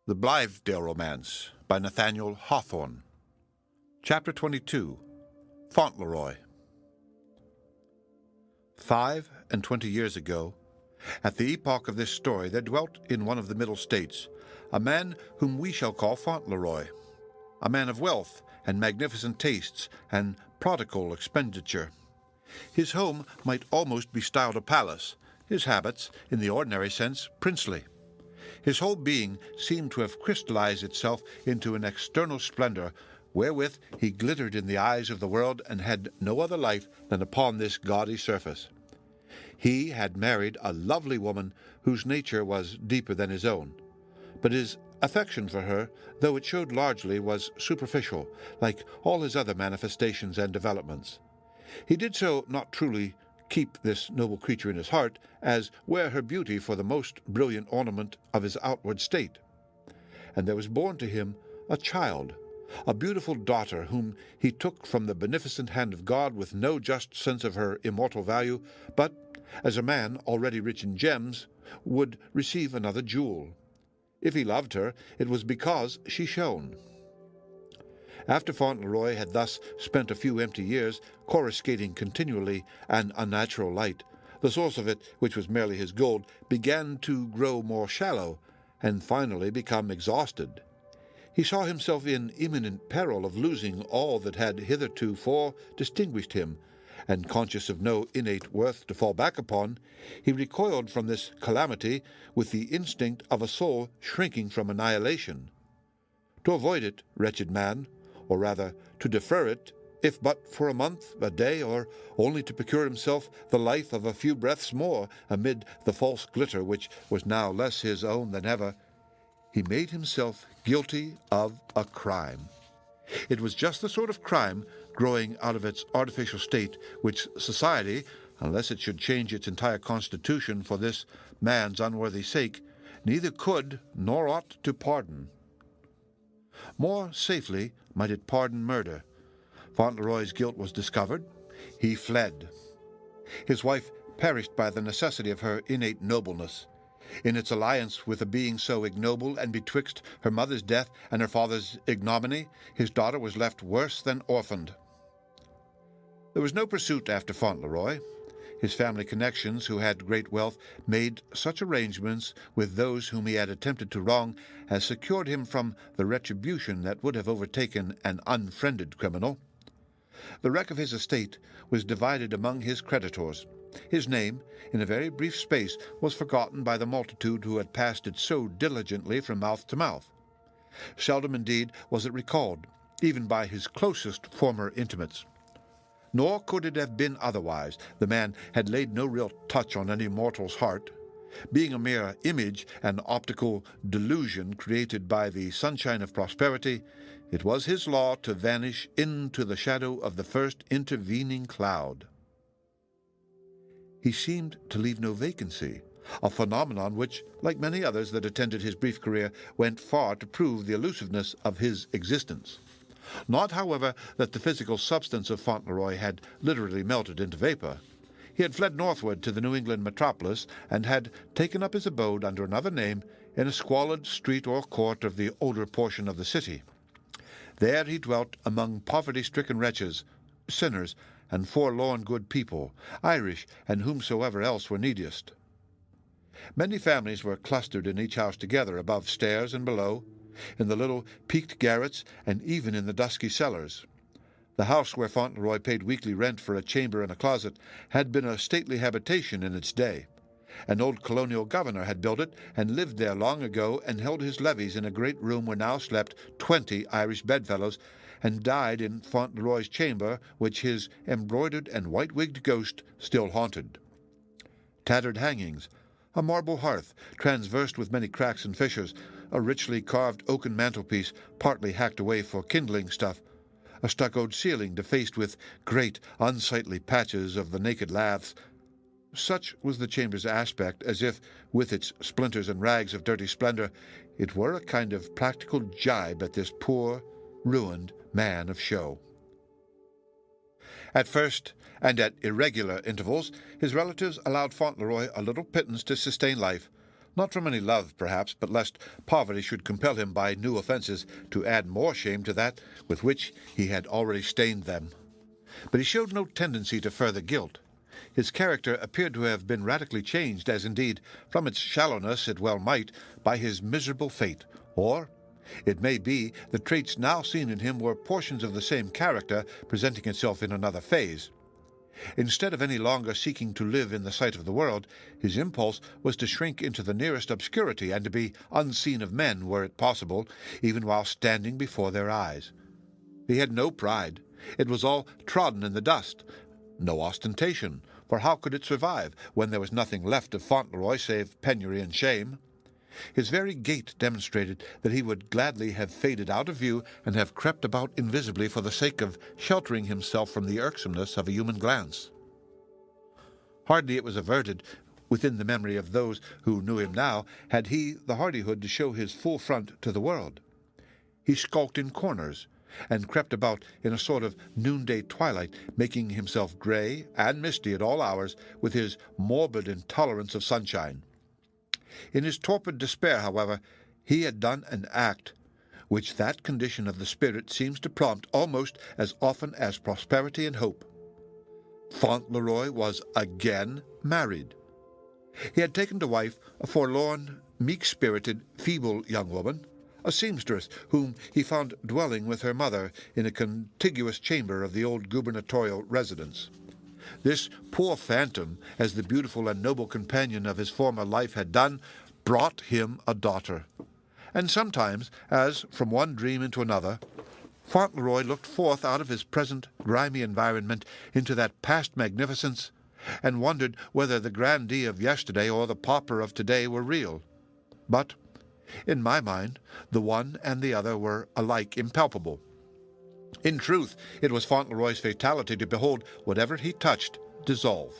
The Blithedale Romance by Nathaniel Hawthorne. Chapter 22. Fauntleroy. 25 years ago, at the epoch of this story, there dwelt in one of the Middle States a man whom we shall call Fauntleroy, a man of wealth and magnificent tastes and prodigal expenditure. His home might almost be styled a palace, his habits, in the ordinary sense, princely. His whole being seemed to have crystallized itself into an external splendor, wherewith he glittered in the eyes of the world and had no other life than upon this gaudy surface. He had married a lovely woman whose nature was deeper than his own, but his affection for her, though it showed largely, was superficial, like all his other manifestations and developments. He did so not truly keep this noble creature in his heart, as wear her beauty for the most brilliant ornament of his outward state. And there was born to him a child, a beautiful daughter, whom he took from the beneficent hand of God with no just sense of her immortal value, but, as a man already rich in gems, would receive another jewel. If he loved her, it was because she shone. After Fauntleroy had thus spent a few empty years coruscating continually an unnatural light, the source of it, which was merely his gold, began to grow more shallow, and finally become exhausted. He saw himself in imminent peril of losing all that had hitherto distinguished him, and conscious of no innate worth to fall back upon, he recoiled from this calamity with the instinct of a soul shrinking from annihilation. To avoid it, wretched man, or rather to defer it, if but for a month, a day, or only to procure himself the life of a few breaths more amid the false glitter which was now less his own than ever, he made himself guilty of a crime. It was just the sort of crime, growing out of its artificial state, which society, unless it should change its entire constitution for this man's unworthy sake, neither could nor ought to pardon. More safely might it pardon murder. Fauntleroy's guilt was discovered. He fled. His wife perished by the necessity of her innate nobleness. In its alliance with a being so ignoble, and betwixt her mother's death and her father's ignominy, his daughter was left worse than orphaned. There was no pursuit after Fauntleroy. His family connections, who had great wealth, made such arrangements with those whom he had attempted to wrong as secured him from the retribution that would have overtaken an unfriended criminal. The wreck of his estate was divided among his creditors. His name, in a very brief space, was forgotten by the multitude who had passed it so diligently from mouth to mouth. Seldom, indeed, was it recalled, even by his closest former intimates. Nor could it have been otherwise. The man had laid no real touch on any mortal's heart. Being a mere image, an optical delusion created by the sunshine of prosperity, it was his law to vanish into the shadow of the first intervening cloud. He seemed to leave no vacancy, a phenomenon which, like many others that attended his brief career, went far to prove the elusiveness of his existence. Not, however, that the physical substance of Fauntleroy had literally melted into vapor. He had fled northward to the New England metropolis, and had taken up his abode under another name in a squalid street or court of the older portion of the city. There he dwelt among poverty-stricken wretches, sinners, and forlorn good people, Irish and whomsoever else were neediest. Many families were clustered in each house together, above stairs and below, in the little peaked garrets, and even in the dusky cellars. The house where Fauntleroy paid weekly rent for a chamber and a closet had been a stately habitation in its day. An old colonial governor had built it, and lived there long ago, and held his levees in a great room where now slept 20 Irish bedfellows, and died in Fauntleroy's chamber, which his embroidered and white-wigged ghost still haunted. Tattered hangings, a marble hearth, transversed with many cracks and fissures, a richly carved oaken mantelpiece, partly hacked away for kindling stuff, a stuccoed ceiling defaced with great, unsightly patches of the naked laths. Such was the chamber's aspect, as if, with its splinters and rags of dirty splendor, it were a kind of practical jibe at this poor, ruined man of show. At first, and at irregular intervals, his relatives allowed Fauntleroy a little pittance to sustain life, not from any love, perhaps, but lest poverty should compel him by new offences to add more shame to that with which he had already stained them. But he showed no tendency to further guilt. His character appeared to have been radically changed, as indeed, from its shallowness it well might, by his miserable fate, or it may be the traits now seen in him were portions of the same character presenting itself in another phase. Instead of any longer seeking to live in the sight of the world, his impulse was to shrink into the nearest obscurity and to be unseen of men, were it possible, even while standing before their eyes. He had no pride. It was all trodden in the dust. No ostentation, for how could it survive when there was nothing left of Fauntleroy save penury and shame? His very gait demonstrated that he would gladly have faded out of view and have crept about invisibly for the sake of sheltering himself from the irksomeness of a human glance. Hardly it was averted within the memory of those who knew him now had he the hardihood to show his full front to the world. He skulked in corners, and crept about in a sort of noonday twilight, making himself grey and misty at all hours with his morbid intolerance of sunshine. In his torpid despair, however, he had done an act which that condition of the spirit seems to prompt almost as often as prosperity and hope. Fauntleroy was again married. He had taken to wife a forlorn, meek-spirited, feeble young woman, a seamstress whom he found dwelling with her mother in a contiguous chamber of the old gubernatorial residence. This poor phantom, as the beautiful and noble companion of his former life had done, brought him a daughter. And sometimes, as from one dream into another, Fauntleroy looked forth out of his present grimy environment into that past magnificence, and wondered whether the grandee of yesterday or the pauper of today were real. But, in my mind, the one and the other were alike impalpable. In truth, it was Fauntleroy's fatality to behold whatever he touched dissolve.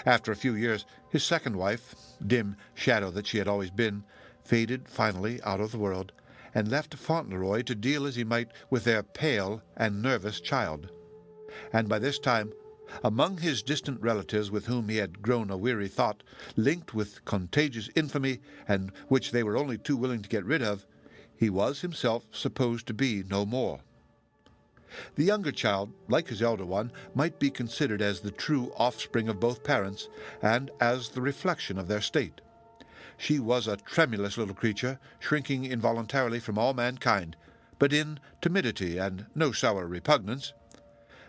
After a few years, his second wife, dim shadow that she had always been, faded finally out of the world, and left Fauntleroy to deal as he might with their pale and nervous child. And by this time, among his distant relatives with whom he had grown a weary thought, linked with contagious infamy, and which they were only too willing to get rid of, he was himself supposed to be no more. The younger child, like his elder one, might be considered as the true offspring of both parents, and as the reflection of their state. She was a tremulous little creature, shrinking involuntarily from all mankind, but in timidity and no sour repugnance.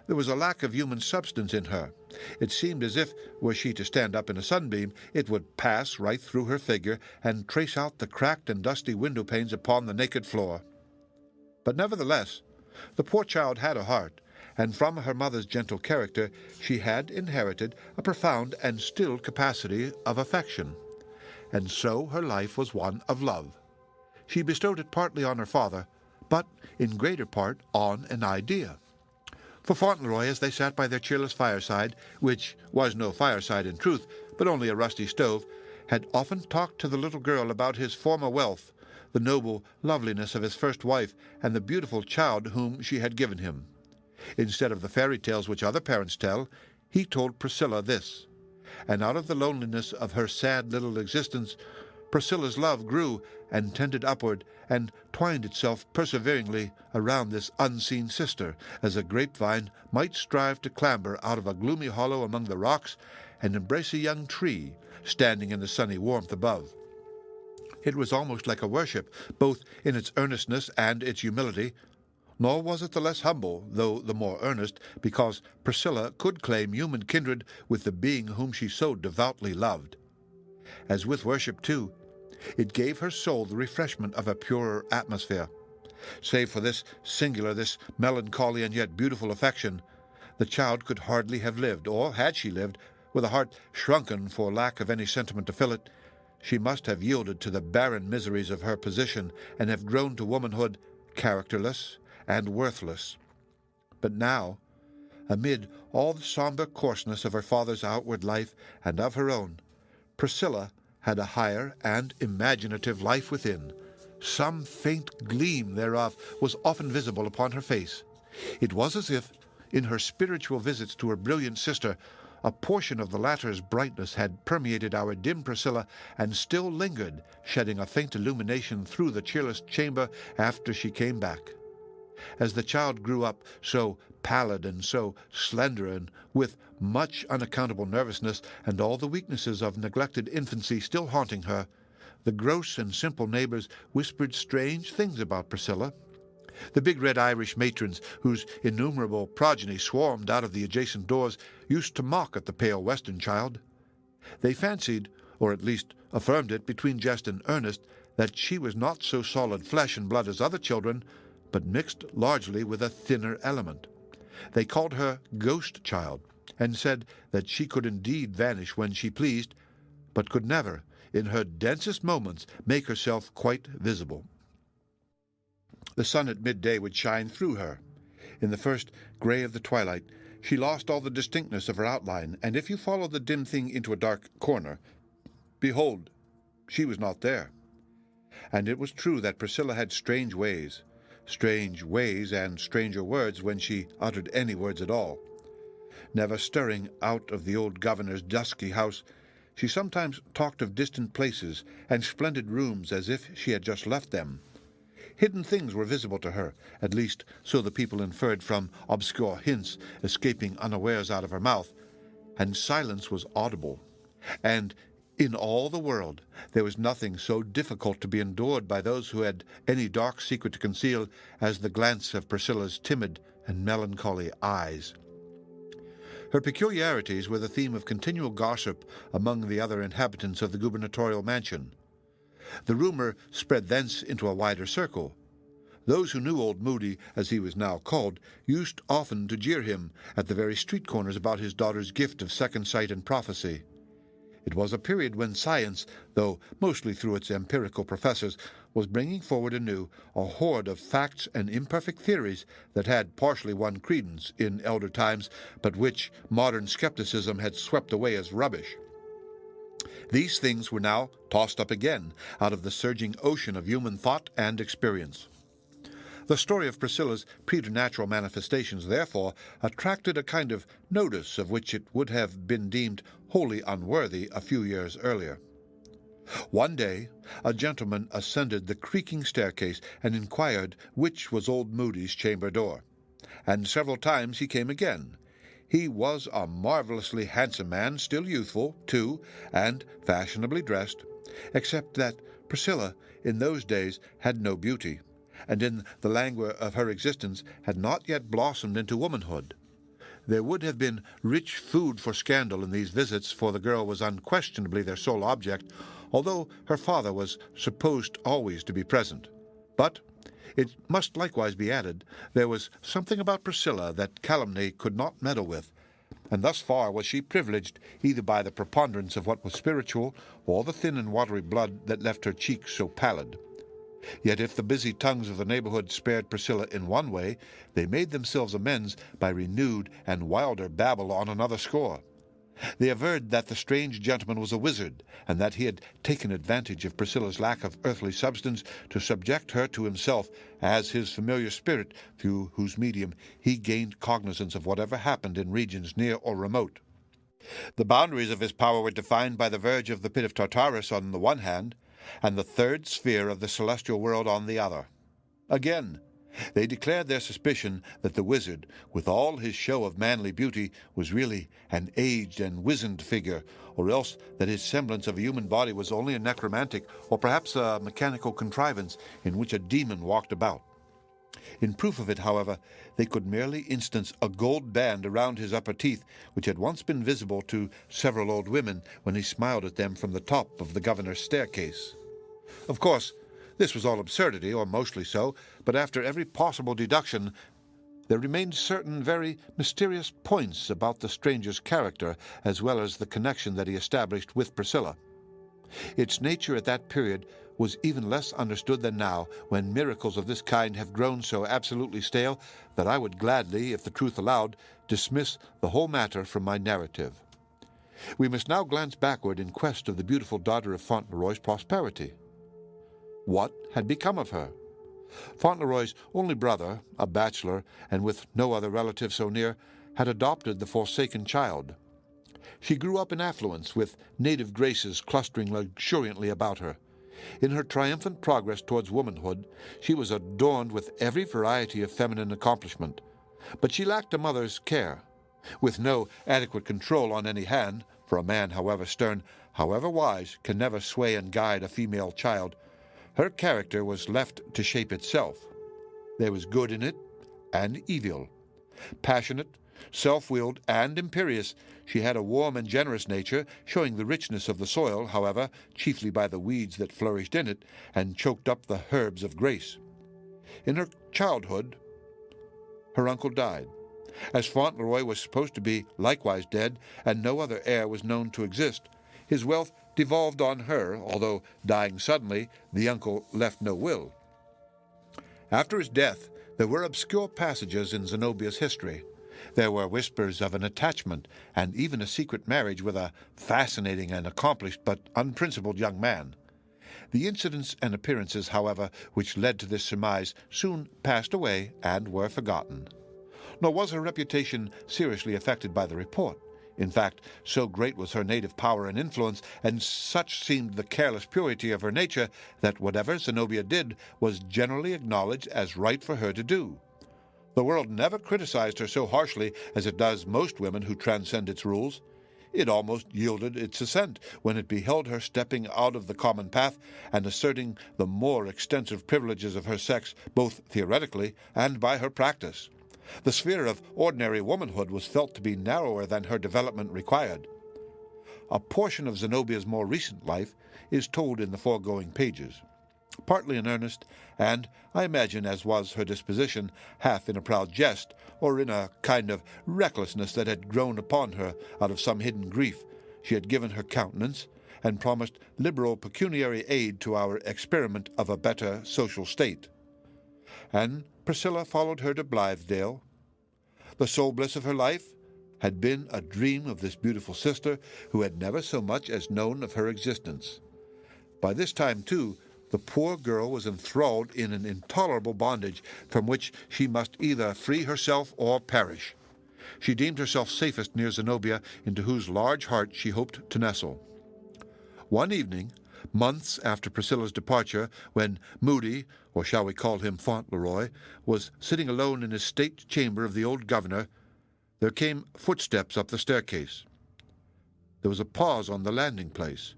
There was a lack of human substance in her. It seemed as if, were she to stand up in a sunbeam, it would pass right through her figure and trace out the cracked and dusty window-panes upon the naked floor. But nevertheless, the poor child had a heart, and from her mother's gentle character she had inherited a profound and still capacity of affection. And so her life was one of love. She bestowed it partly on her father, but in greater part on an idea. For Fauntleroy, as they sat by their cheerless fireside, which was no fireside in truth, but only a rusty stove, had often talked to the little girl about his former wealth, the noble loveliness of his first wife, and the beautiful child whom she had given him. Instead of the fairy tales which other parents tell, he told Priscilla this, and out of the loneliness of her sad little existence, Priscilla's love grew and tended upward, and twined itself perseveringly around this unseen sister, as a grapevine might strive to clamber out of a gloomy hollow among the rocks and embrace a young tree standing in the sunny warmth above. It was almost like a worship, both in its earnestness and its humility, nor was it the less humble, though the more earnest, because Priscilla could claim human kindred with the being whom she so devoutly loved. As with worship, too, it gave her soul the refreshment of a purer atmosphere. Save for this singular, this melancholy and yet beautiful affection, the child could hardly have lived, or had she lived, with a heart shrunken for lack of any sentiment to fill it, she must have yielded to the barren miseries of her position, and have grown to womanhood characterless and worthless. But now, amid all the sombre coarseness of her father's outward life and of her own, Priscilla had a higher and imaginative life within. Some faint gleam thereof was often visible upon her face. It was as if, in her spiritual visits to her brilliant sister, a portion of the latter's brightness had permeated our dim Priscilla and still lingered, shedding a faint illumination through the cheerless chamber after she came back. As the child grew up, so pallid and so slender, and with much unaccountable nervousness and all the weaknesses of neglected infancy still haunting her, the gross and simple neighbors whispered strange things about Priscilla. The big red Irish matrons, whose innumerable progeny swarmed out of the adjacent doors, used to mock at the pale western child. They fancied, or at least affirmed it between jest and earnest, that she was not so solid flesh and blood as other children, but mixed largely with a thinner element. They called her Ghost Child, and said that she could indeed vanish when she pleased, but could never, in her densest moments, make herself quite visible. The sun at midday would shine through her. In the first gray of the twilight, she lost all the distinctness of her outline, and if you followed the dim thing into a dark corner, behold, she was not there. And it was true that Priscilla had strange ways and stranger words when she uttered any words at all. Never stirring out of the old governor's dusky house, she sometimes talked of distant places and splendid rooms as if she had just left them. Hidden things were visible to her, at least so the people inferred from obscure hints escaping unawares out of her mouth, and silence was audible. And in all the world there was nothing so difficult to be endured by those who had any dark secret to conceal as the glance of Priscilla's timid and melancholy eyes. Her peculiarities were the theme of continual gossip among the other inhabitants of the gubernatorial mansion. The rumor spread thence into a wider circle. Those who knew old Moody, as he was now called, used often to jeer him at the very street corners about his daughter's gift of second sight and prophecy. It was a period when science, though mostly through its empirical professors, was bringing forward anew a horde of facts and imperfect theories that had partially won credence in elder times, but which modern skepticism had swept away as rubbish. These things were now tossed up again out of the surging ocean of human thought and experience. The story of Priscilla's preternatural manifestations, therefore, attracted a kind of notice of which it would have been deemed wholly unworthy a few years earlier. One day a gentleman ascended the creaking staircase and inquired which was old Moody's chamber door, and several times he came again. He was a marvelously handsome man, still youthful, too, and fashionably dressed, except that Priscilla, in those days, had no beauty, and in the languor of her existence had not yet blossomed into womanhood. There would have been rich food for scandal in these visits, for the girl was unquestionably their sole object, although her father was supposed always to be present. But it must likewise be added, there was something about Priscilla that calumny could not meddle with, and thus far was she privileged either by the preponderance of what was spiritual, or the thin and watery blood that left her cheeks so pallid. Yet if the busy tongues of the neighborhood spared Priscilla in one way, they made themselves amends by renewed and wilder babble on another score. They averred that the strange gentleman was a wizard, and that he had taken advantage of Priscilla's lack of earthly substance to subject her to himself as his familiar spirit, through whose medium he gained cognizance of whatever happened in regions near or remote. The boundaries of his power were defined by the verge of the pit of Tartarus on the one hand, and the third sphere of the celestial world on the other. Again, they declared their suspicion that the wizard, with all his show of manly beauty, was really an aged and wizened figure, or else that his semblance of a human body was only a necromantic, or perhaps a mechanical contrivance in which a demon walked about. In proof of it, however, they could merely instance a gold band around his upper teeth, which had once been visible to several old women when he smiled at them from the top of the governor's staircase. Of course, this was all absurdity, or mostly so, but after every possible deduction, there remained certain very mysterious points about the stranger's character, as well as the connection that he established with Priscilla. Its nature at that period was even less understood than now, when miracles of this kind have grown so absolutely stale that I would gladly, if the truth allowed, dismiss the whole matter from my narrative. We must now glance backward in quest of the beautiful daughter of Fauntleroy's prosperity. What had become of her? Fauntleroy's only brother, a bachelor, and with no other relative so near, had adopted the forsaken child. She grew up in affluence, with native graces clustering luxuriantly about her. In her triumphant progress towards womanhood, she was adorned with every variety of feminine accomplishment. But she lacked a mother's care. With no adequate control on any hand, for a man, however stern, however wise, can never sway and guide a female child, her character was left to shape itself. There was good in it and evil. Passionate, self-willed, and imperious, she had a warm and generous nature, showing the richness of the soil, however, chiefly by the weeds that flourished in it, and choked up the herbs of grace. In her childhood, her uncle died. As Fauntleroy was supposed to be likewise dead, and no other heir was known to exist, his wealth devolved on her, although, dying suddenly, the uncle left no will. After his death, there were obscure passages in Zenobia's history. There were whispers of an attachment, and even a secret marriage with a fascinating and accomplished but unprincipled young man. The incidents and appearances, however, which led to this surmise soon passed away and were forgotten. Nor was her reputation seriously affected by the report. In fact, so great was her native power and influence, and such seemed the careless purity of her nature, that whatever Zenobia did was generally acknowledged as right for her to do. The world never criticized her so harshly as it does most women who transcend its rules. It almost yielded its assent when it beheld her stepping out of the common path and asserting the more extensive privileges of her sex, both theoretically and by her practice. The sphere of ordinary womanhood was felt to be narrower than her development required. A portion of Zenobia's more recent life is told in the foregoing pages, partly in earnest, and, I imagine, as was her disposition, half in a proud jest, or in a kind of recklessness that had grown upon her out of some hidden grief. She had given her countenance, and promised liberal pecuniary aid to our experiment of a better social state. And Priscilla followed her to Blithedale. The sole bliss of her life had been a dream of this beautiful sister, who had never so much as known of her existence. By this time, too, the poor girl was enthralled in an intolerable bondage from which she must either free herself or perish. She deemed herself safest near Zenobia, into whose large heart she hoped to nestle. One evening, months after Priscilla's departure, when Moody, or shall we call him Fauntleroy, was sitting alone in his state chamber of the old governor, there came footsteps up the staircase. There was a pause on the landing-place.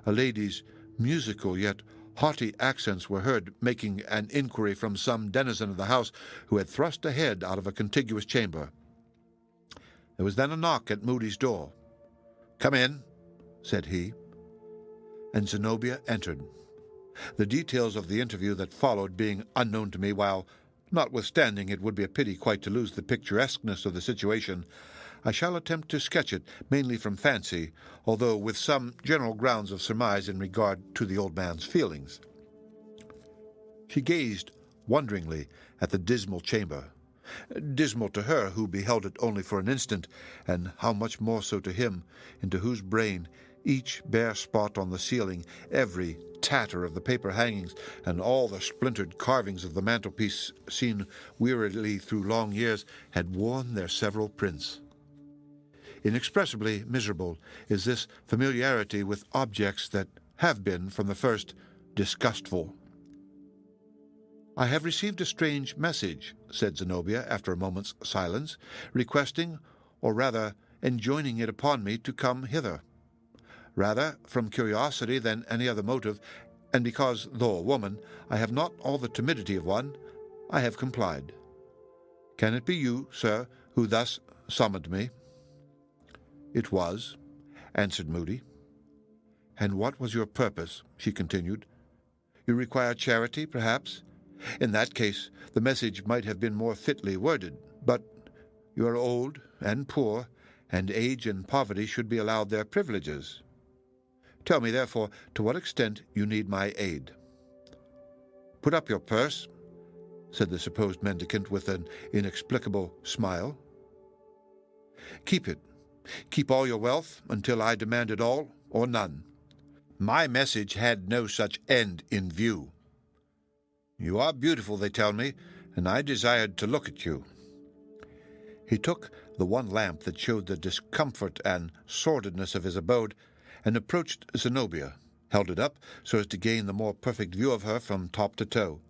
A lady's musical yet haughty accents were heard making an inquiry from some denizen of the house who had thrust a head out of a contiguous chamber. There was then a knock at Moody's door. "Come in," said he, and Zenobia entered. The details of the interview that followed being unknown to me, while, notwithstanding it would be a pity quite to lose the picturesqueness of the situation, I shall attempt to sketch it mainly from fancy, although with some general grounds of surmise in regard to the old man's feelings. She gazed wonderingly at the dismal chamber, dismal to her who beheld it only for an instant, and how much more so to him, into whose brain each bare spot on the ceiling, every tatter of the paper hangings, and all the splintered carvings of the mantelpiece seen wearily through long years, had worn their several prints. Inexpressibly miserable is this familiarity with objects that have been, from the first, disgustful. "I have received a strange message," said Zenobia, after a moment's silence, "requesting, or rather enjoining it upon me to come hither. Rather from curiosity than any other motive, and because, though a woman, I have not all the timidity of one, I have complied. Can it be you, sir, who thus summoned me?" "It was," answered Moody. "And what was your purpose?" she continued. "You require charity, perhaps? In that case, the message might have been more fitly worded. But you are old and poor, and age and poverty should be allowed their privileges. Tell me, therefore, to what extent you need my aid." "Put up your purse," said the supposed mendicant with an inexplicable smile. "Keep it. Keep all your wealth until I demand it all or none. My message had no such end in view. You are beautiful, they tell me, and I desired to look at you." He took the one lamp that showed the discomfort and sordidness of his abode, and approached Zenobia, held it up so as to gain the more perfect view of her from top to toe.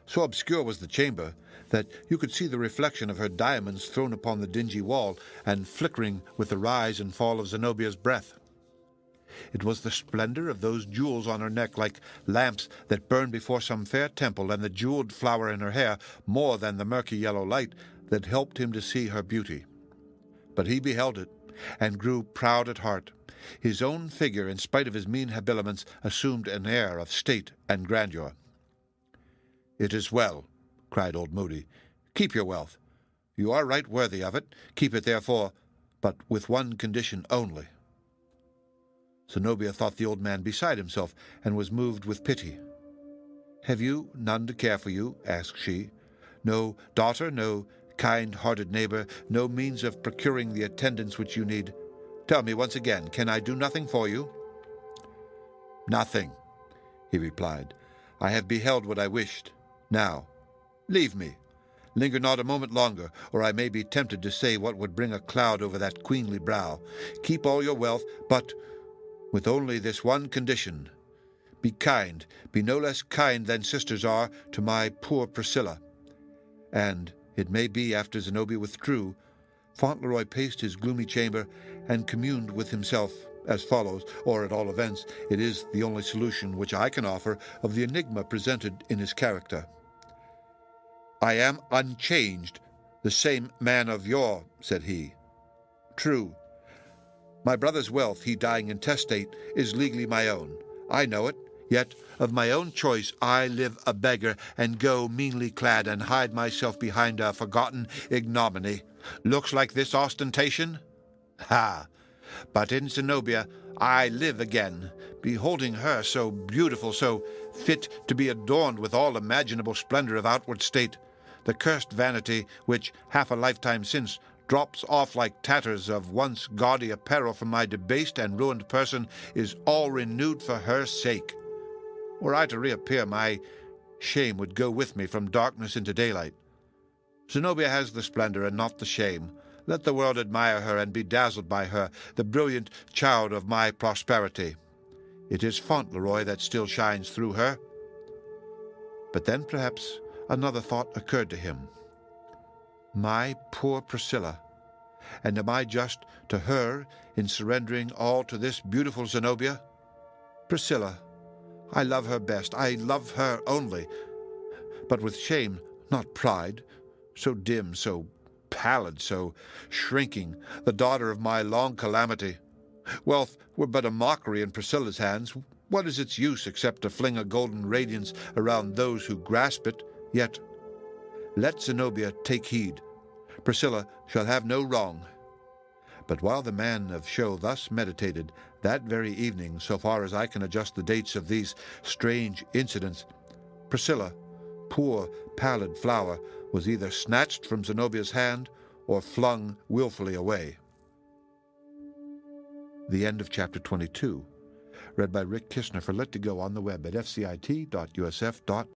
So obscure was the chamber that you could see the reflection of her diamonds thrown upon the dingy wall and flickering with the rise and fall of Zenobia's breath. It was the splendor of those jewels on her neck, like lamps that burn before some fair temple, and the jeweled flower in her hair, more than the murky yellow light, that helped him to see her beauty. But he beheld it, and grew proud at heart. His own figure, in spite of his mean habiliments, assumed an air of state and grandeur. "It is well," cried old Moody. "Keep your wealth. You are right worthy of it. Keep it, therefore, but with one condition only." Zenobia thought the old man beside himself, and was moved with pity. "Have you none to care for you?" asked she. "No daughter, no kind-hearted neighbor, no means of procuring the attendance which you need? Tell me once again, can I do nothing for you?" "Nothing," he replied. "I have beheld what I wished. Now, leave me. Linger not a moment longer, or I may be tempted to say what would bring a cloud over that queenly brow. Keep all your wealth, but with only this one condition. Be kind, be no less kind than sisters are to my poor Priscilla." And it may be after Zenobia withdrew, Fauntleroy paced his gloomy chamber and communed with himself as follows, or at all events it is the only solution which I can offer of the enigma presented in his character. "I am unchanged, the same man of yore," said he. "True, my brother's wealth, he dying intestate, is legally my own. I know it, yet of my own choice I live a beggar, and go meanly clad, and hide myself behind a forgotten ignominy. Looks like this ostentation? Ha! But in Zenobia I live again, beholding her so beautiful, so fit to be adorned with all imaginable splendor of outward state. The cursed vanity which, half a lifetime since, drops off like tatters of once gaudy apparel from my debased and ruined person, is all renewed for her sake. Were I to reappear, my shame would go with me from darkness into daylight. Zenobia has the splendor and not the shame. Let the world admire her and be dazzled by her, the brilliant child of my prosperity. It is Fauntleroy that still shines through her." But then perhaps another thought occurred to him. My poor Priscilla, and am I just to her in surrendering all to this beautiful Zenobia? Priscilla, I love her best, I love her only, but with shame, not pride, so dim, so pallid, so shrinking, the daughter of my long calamity. Wealth were but a mockery in Priscilla's hands. What is its use except to fling a golden radiance around those who grasp it? Yet let Zenobia take heed. Priscilla shall have no wrong. But while the man of show thus meditated, that very evening, so far as I can adjust the dates of these strange incidents, Priscilla, poor pallid flower, was either snatched from Zenobia's hand or flung willfully away. The end of Chapter 22. Read by Rick Kishner for Let to Go on the web at fcit.usf.edu.